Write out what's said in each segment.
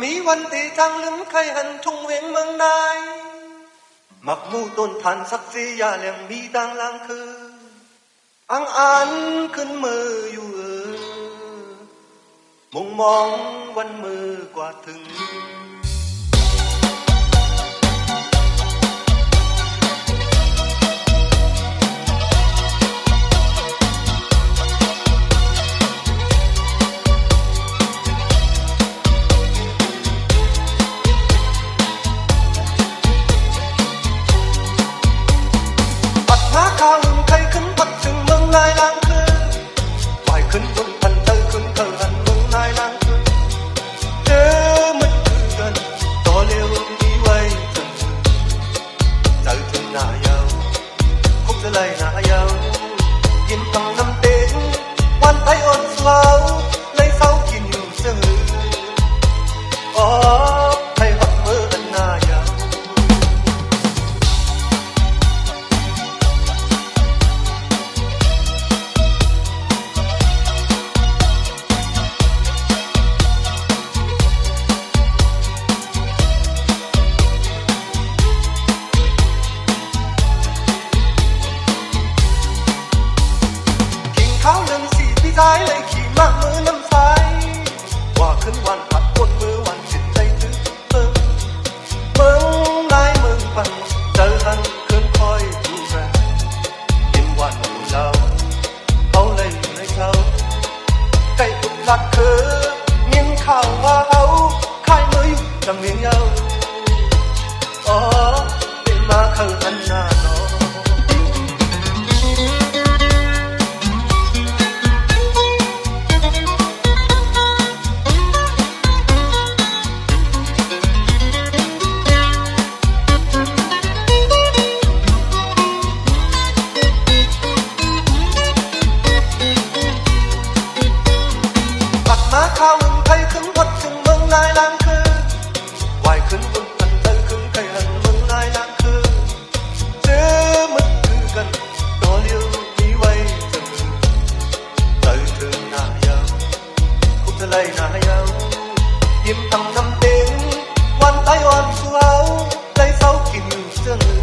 มีวันตีทางลืมใครหันทุ่งเวียงเมืองได้มักมู่ต้นทันสักสียาเลี้ยงมีดังลางคืออันขึ้นมืออยู่มองมองวันมือกว่าถึงข้าวใครขึ้นพัดถึงเมืองนายล้างคือไหวขึ้นบนพันเธอขึ้นเธอหันเมืองนายล้างคือเจอมันคือกันต่อเร็วมีไว้จนใจถึงหน้ายาวคงจะไล่หน้ายาวยิ้มตั้งน้ำเต็งวันไทยอ่อนสวาวในเสากินอยู่เสมออ๋อให้หักมืออันหน้ายาวเขาเรื่องสีพี่ใจเลยขี่มากมือน้ำใสว่าขึ้นวันปัดบนมือวันจิตใจถึงเมืองนายเมืองปันเจอกันเคลื่อนคอยดูแลยิ้มวันของเราเขาเลยอยู่ในเขาใกล้ตุกหลักคือยินข่าวว่าเขาขายมืออยู่จังเวียงเยาอ๋อได้มาเข้าอันหน้าน้องข้าวใครขึ้นพัดถึงเมืองนายล้างคือไหวขึ้นบนพันเธอขึ้นใครหันเมืองนายล้างคือเจอมันคือกันต่อเลี้ยวมีไว้เสมอใจถึงหน้ายาวคงจะไล่หน้ายาวยิ้มตั้งน้ำเต็งวันไต้หวันสวาวใจเศร้ากินอยู่เสมอ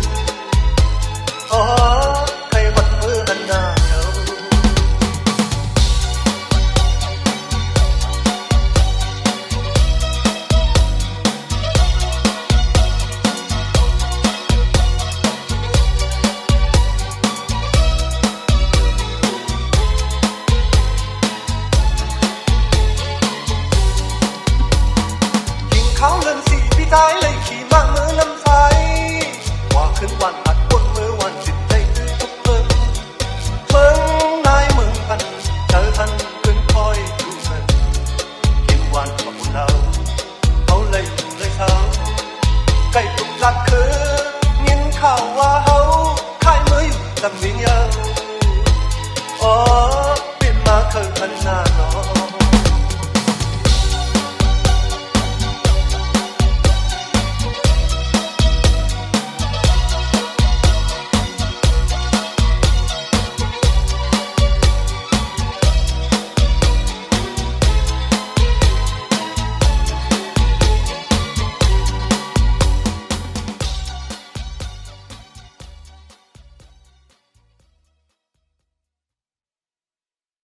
อ๋อใครวัดมืออันหน้ายาวเขาเรื่องสีพี่ใจเลยขี่มากมือน้ำใสว่าขึ้นวัน